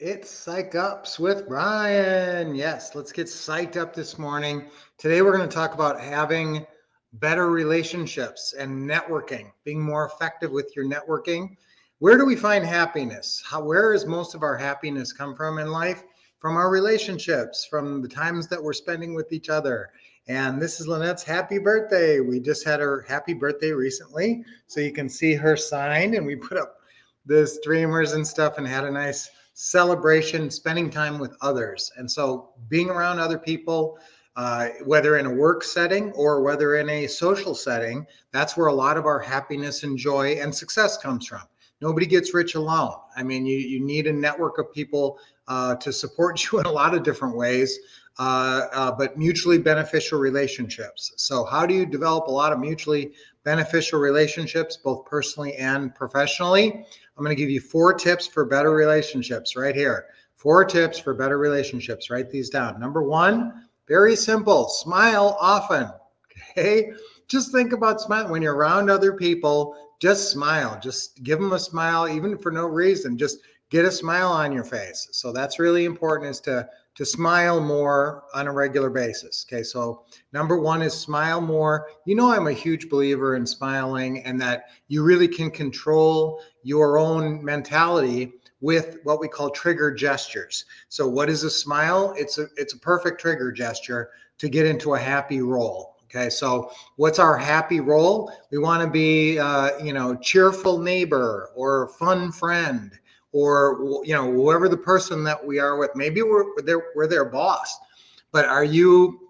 It's Psych Ups with Brian. Yes, let's get psyched up this morning. Today, we're going to talk about having better relationships and networking, being more effective with your networking. Where do we find happiness? Where does most of our happiness come from in life? From our relationships, from the times that we're spending with each other. And this is Lynette's happy birthday. We just had her happy birthday recently. So you can see her sign, and we put up the streamers and stuff and had a nice celebration, spending time with others. And so being around other people, whether in a work setting or whether in a social setting, that's where a lot of our happiness and joy and success comes from. Nobody gets rich alone. I mean, you need a network of people to support you in a lot of different ways, but mutually beneficial relationships. So, how do you develop a lot of mutually beneficial relationships, both personally and professionally? I'm going to give you 4 tips for better relationships right here. 4 tips for better relationships. Write these down. Number 1, very simple, smile often. Okay. Just think about smiling when you're around other people. Just smile. Just give them a smile, even for no reason. Just get a smile on your face. So that's really important, is to smile more on a regular basis. Okay, so number 1 is smile more. You know, I'm a huge believer in smiling, and that you really can control your own mentality with what we call trigger gestures. So what is a smile? It's a perfect trigger gesture to get into a happy role. Okay, so what's our happy role? We want to be, cheerful neighbor or fun friend, or whoever the person that we are with. Maybe we're their boss, but are you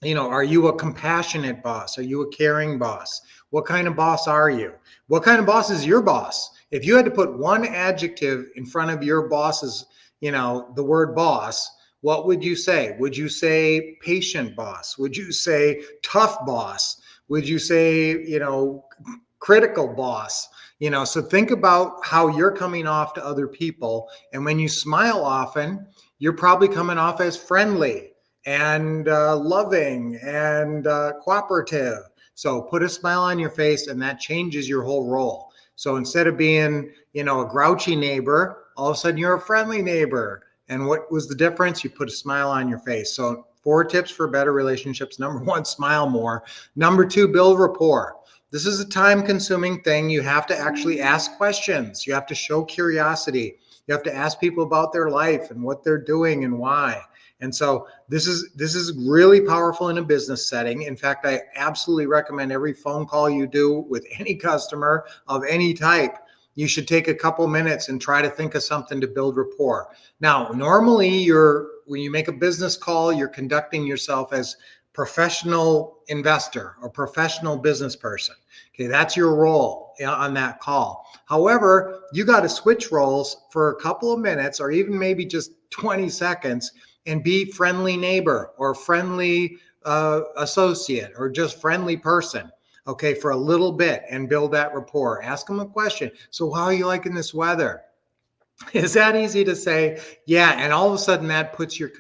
a compassionate boss? Are you a caring boss? What kind of boss are you? What kind of boss is your boss? If you had to put one adjective in front of your boss's, the word boss, what would you say? Would you say patient boss? Would you say tough boss? Would you say, critical boss? So think about how you're coming off to other people. And when you smile often, you're probably coming off as friendly and loving and cooperative. So put a smile on your face, and that changes your whole role. So instead of being, a grouchy neighbor, all of a sudden you're a friendly neighbor. And what was the difference? You put a smile on your face. So 4 tips for better relationships. Number 1, smile more. Number 2, build rapport. This is a time consuming thing. You have to actually ask questions. You have to show curiosity. You have to ask people about their life and what they're doing and why. And so this is really powerful in a business setting. In fact, I absolutely recommend every phone call you do with any customer of any type, you should take a couple minutes and try to think of something to build rapport. Now, normally when you make a business call, you're conducting yourself as professional investor or professional business person. Okay, that's your role on that call. However, you got to switch roles for a couple of minutes or even maybe just 20 seconds and be friendly neighbor or friendly associate or just friendly person, okay, for a little bit, and build that rapport. Ask them a question. So how are you liking this weather? Is that easy to say? Yeah, and all of a sudden that puts your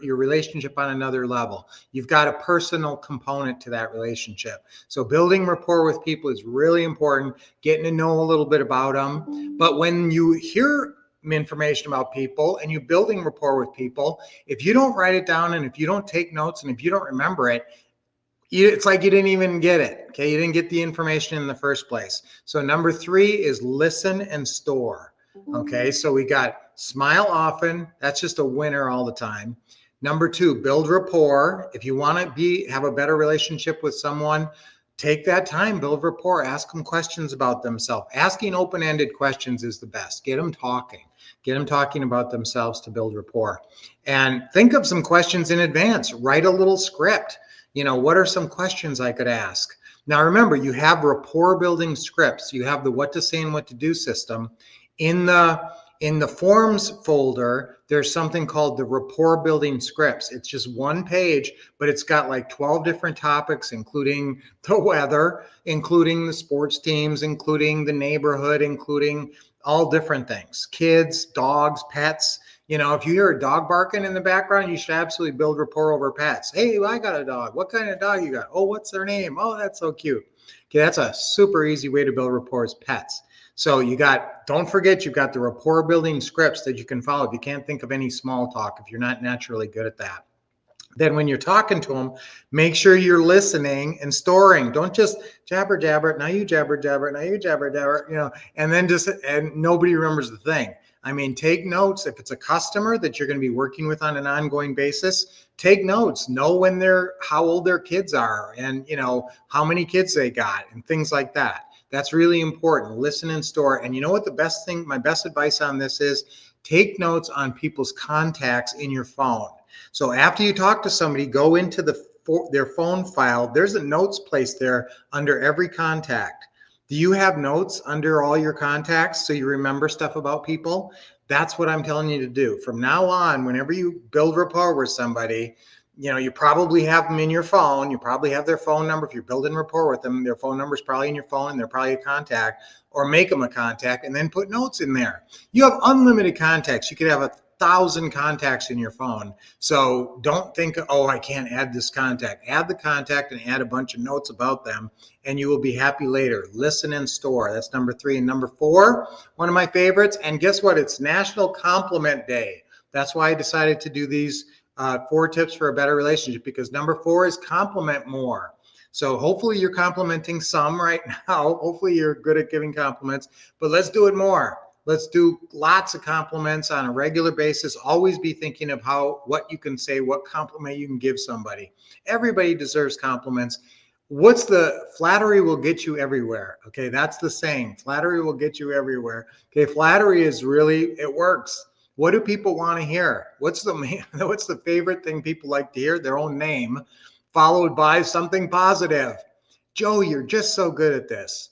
relationship on another level. You've got a personal component to that relationship. So building rapport with people is really important, getting to know a little bit about them. But when you hear information about people and you building rapport with people, if you don't write it down and if you don't take notes and if you don't remember it, it's like you didn't even get it. Okay, you didn't get the information in the first place. So number 3 is listen and store. Okay, so we got smile often. That's just a winner all the time. Number 2, build rapport. If you want to have a better relationship with someone, take that time, build rapport, ask them questions about themselves. Asking open-ended questions is the best. Get them talking about themselves to build rapport. And think of some questions in advance. Write a little script. What are some questions I could ask? Now, remember, you have rapport building scripts. You have the what to say and what to do system. In the forms folder, there's something called the rapport building scripts. It's just 1 page, but it's got like 12 different topics, including the weather, including the sports teams, including the neighborhood, including all different things, kids, dogs, pets. If you hear a dog barking in the background, you should absolutely build rapport over pets. Hey, I got a dog. What kind of dog you got? Oh, what's their name? Oh, that's so cute. Okay, that's a super easy way to build rapport is pets. So don't forget, you've got the rapport building scripts that you can follow if you can't think of any small talk, if you're not naturally good at that. Then when you're talking to them, make sure you're listening and storing. Don't just jabber jabber. Now you jabber jabber. Now you jabber jabber. And then and nobody remembers the thing. I mean, take notes. If it's a customer that you're going to be working with on an ongoing basis, take notes. Know how old their kids are, and how many kids they got, and things like that. That's really important. Listen and store. And you know what my best advice on this is? Take notes on people's contacts in your phone. So after you talk to somebody, go into their phone file. There's a notes placed there under every contact. Do you have notes under all your contacts so you remember stuff about people? That's what I'm telling you to do. From now on, whenever you build rapport with somebody, you probably have them in your phone. You probably have their phone number. If you're building rapport with them, their phone number is probably in your phone, and they're probably a contact, or make them a contact and then put notes in there. You have unlimited contacts. You could have 1,000 contacts in your phone. So don't think, oh, I can't add this contact. Add the contact and add a bunch of notes about them, and you will be happy later. Listen and store. That's number 3. And number 4, one of my favorites. And guess what? It's National Compliment Day. That's why I decided to do these 4 tips for a better relationship, because number 4 is compliment more. So hopefully you're complimenting some right now. Hopefully you're good at giving compliments, but let's do it more. Let's do lots of compliments on a regular basis. Always be thinking of what you can say, what compliment you can give somebody. Everybody deserves compliments. Flattery will get you everywhere. Okay, that's the saying. Flattery will get you everywhere. Okay, flattery it works. What do people want to hear? What's the favorite thing people like to hear? Their own name, followed by something positive. Joe, you're just so good at this.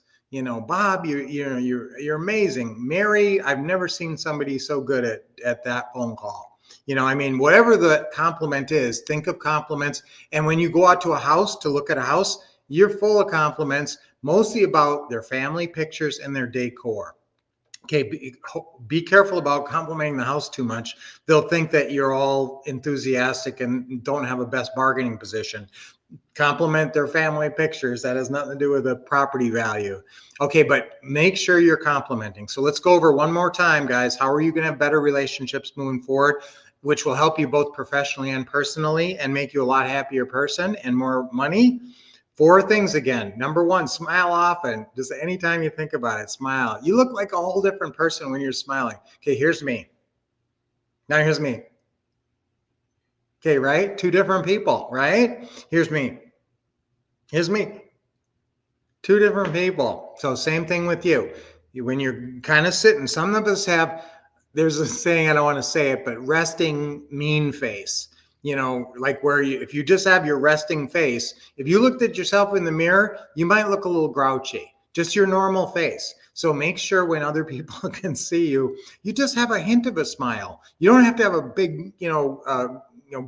Bob, you're amazing. Mary, I've never seen somebody so good at that phone call. Whatever the compliment is, think of compliments. And when you go out to a house to look at a house, you're full of compliments, mostly about their family pictures and their decor. Okay, be careful about complimenting the house too much. They'll think that you're all enthusiastic and don't have a best bargaining position. Compliment their family pictures. That has nothing to do with the property value. Okay, but make sure you're complimenting. So let's go over one more time, guys. How are you going to have better relationships moving forward, which will help you both professionally and personally and make you a lot happier person and more money? 4 things again. Number 1, smile often. Just anytime you think about it, smile. You look like a whole different person when you're smiling. Okay, here's me. Now here's me. Okay, right? 2 different people, right? Here's me. Here's me. 2 different people. So same thing with you. When you're kind of sitting, some of us there's a saying, I don't want to say it, but resting mean face. Like if you just have your resting face, if you looked at yourself in the mirror, you might look a little grouchy, just your normal face. So make sure when other people can see you, you just have a hint of a smile. You don't have to have a big,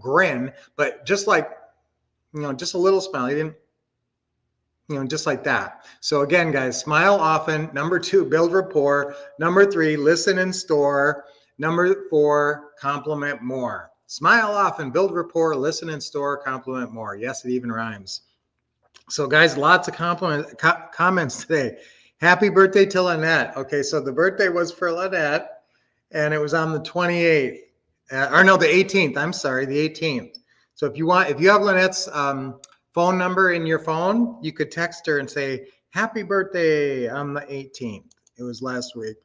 grin, but just like, just a little smile, just like that. So again, guys, smile often. Number 2, build rapport. Number 3, listen and store. Number 4, compliment more. Smile often, build rapport, listen and store, compliment more. Yes, it even rhymes. So guys, lots of comments today. Happy birthday to Lynette. Okay, so the birthday was for Lynette, and it was on the 28th. The 18th. I'm sorry, the 18th. So if you have Lynette's phone number in your phone, you could text her and say, happy birthday on the 18th. It was last week.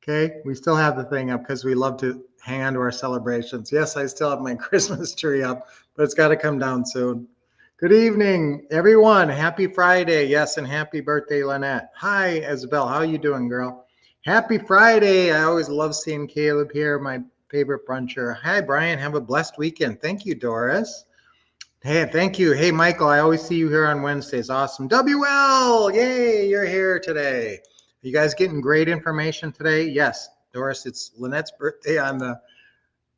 Okay, we still have the thing up because we love to hang on to our celebrations. Yes, I still have my Christmas tree up, but it's got to come down soon. Good evening, everyone. Happy Friday. Yes, and happy birthday, Lynette. Hi, Isabel. How you doing, girl? Happy Friday. I always love seeing Caleb here, my favorite bruncher. Hi, Brian. Have a blessed weekend. Thank you, Doris. Hey, thank you. Hey, Michael, I always see you here on Wednesdays. Awesome. WL, yay, you're here today. Are you guys getting great information today? Yes, Doris, it's Lynette's birthday on the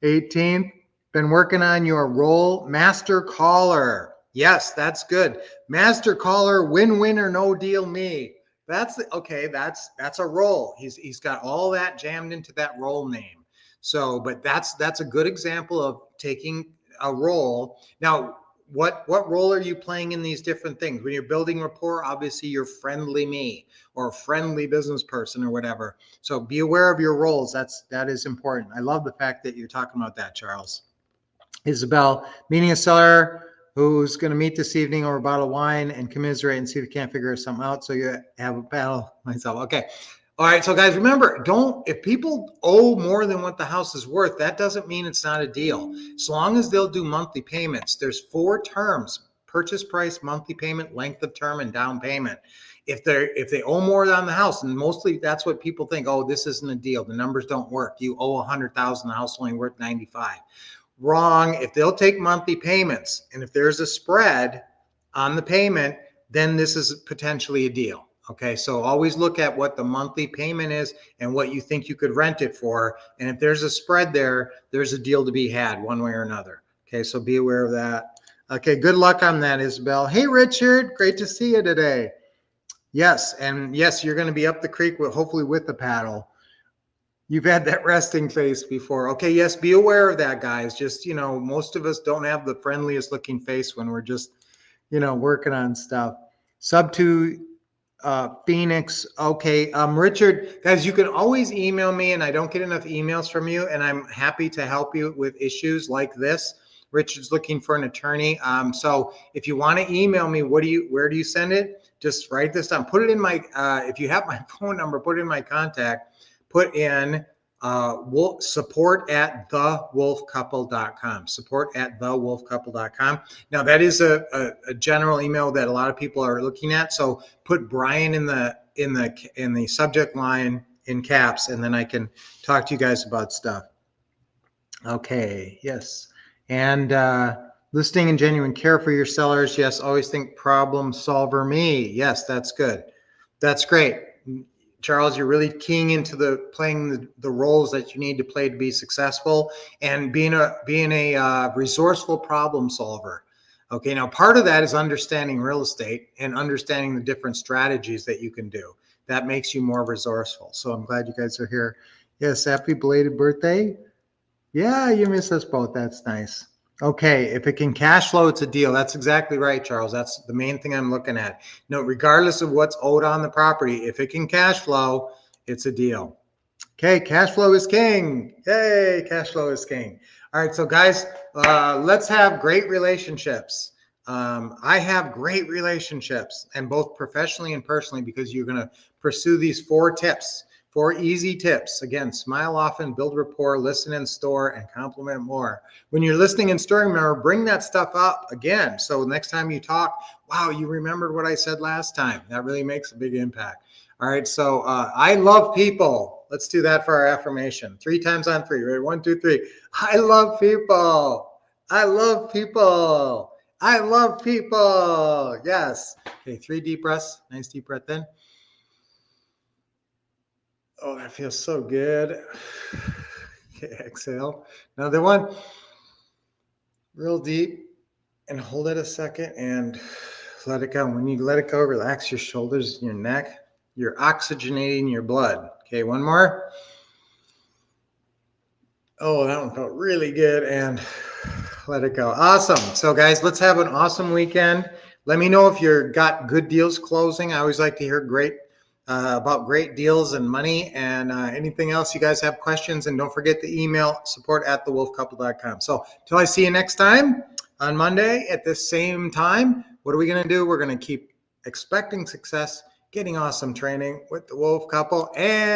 18th. Been working on your role, master caller. Yes, that's good. Master caller, win-win or no deal me. That's a role. He's got all that jammed into that role name. So, but that's a good example of taking a role. Now, what role are you playing in these different things? When you're building rapport, obviously you're friendly me or friendly business person or whatever. So be aware of your roles. That is important. I love the fact that you're talking about that, Charles. Isabel, meeting a seller who's going to meet this evening over a bottle of wine and commiserate and see if we can't figure something out. So you have a battle myself. Okay. All right. So guys, remember, if people owe more than what the house is worth, that doesn't mean it's not a deal. As long as they'll do monthly payments, there's 4 terms: purchase price, monthly payment, length of term, and down payment. If they owe more on the house, and mostly that's what people think, oh, this isn't a deal. The numbers don't work. You owe 100,000, the house only worth 95. Wrong. If they'll take monthly payments and if there's a spread on the payment, then this is potentially a deal. Okay, so always look at what the monthly payment is and what you think you could rent it for. And if there's a spread there, there's a deal to be had one way or another. Okay, so be aware of that. Okay, good luck on that, Isabel. Hey, Richard, great to see you today. Yes, and yes, you're going to be up the creek with hopefully with the paddle. You've had that resting face before. Okay, yes, be aware of that, guys. Just, most of us don't have the friendliest looking face when we're just, working on stuff. Sub to Phoenix. Okay, Richard, guys, you can always email me, and I don't get enough emails from you, and I'm happy to help you with issues like this. Richard's looking for an attorney. So if you want to email me, where do you send it? Just write this down. Put it in my, if you have my phone number, put it in my contact. Put in support at thewolfcouple.com. Support at thewolfcouple.com. Now that is a general email that a lot of people are looking at. So put Brian in the subject line in caps, and then I can talk to you guys about stuff. Okay. Yes. And listing and genuine care for your sellers. Yes. Always think problem solver me. Yes, that's good. That's great. Charles, you're really keying into playing the roles that you need to play to be successful and being a resourceful problem solver. Okay, now part of that is understanding real estate and understanding the different strategies that you can do. That makes you more resourceful. So I'm glad you guys are here. Yes, happy belated birthday. Yeah, you miss us both. That's nice. Okay, if it can cash flow, it's a deal. That's exactly right, Charles. That's the main thing I'm looking at. Regardless of what's owed on the property, if it can cash flow, it's a deal. Okay, cash flow is king. Yay, cash flow is king. All right, so guys, let's have great relationships. I have great relationships, and both professionally and personally, because you're going to pursue these 4 tips. 4 easy tips. Again, smile often, build rapport, listen and store, and compliment more. When you're listening and storing, remember, bring that stuff up again. So next time you talk, wow, you remembered what I said last time. That really makes a big impact. All right, so I love people. Let's do that for our affirmation. 3 times on 3. Ready? 1, 2, 3. I love people. I love people. I love people. Yes. Okay, 3 deep breaths. Nice deep breath in. Oh, that feels so good. Okay, exhale. Another one. Real deep. And hold it a second and let it go. When you let it go, relax your shoulders and your neck. You're oxygenating your blood. Okay, one more. Oh, that one felt really good. And let it go. Awesome. So guys, let's have an awesome weekend. Let me know if you've got good deals closing. I always like to hear about great deals and money, and anything else you guys have questions. And don't forget the email support@thewolfcouple.com. So till I see you next time on Monday at this same time, what are we going to do? We're going to keep expecting success, getting awesome training with the Wolf Couple, and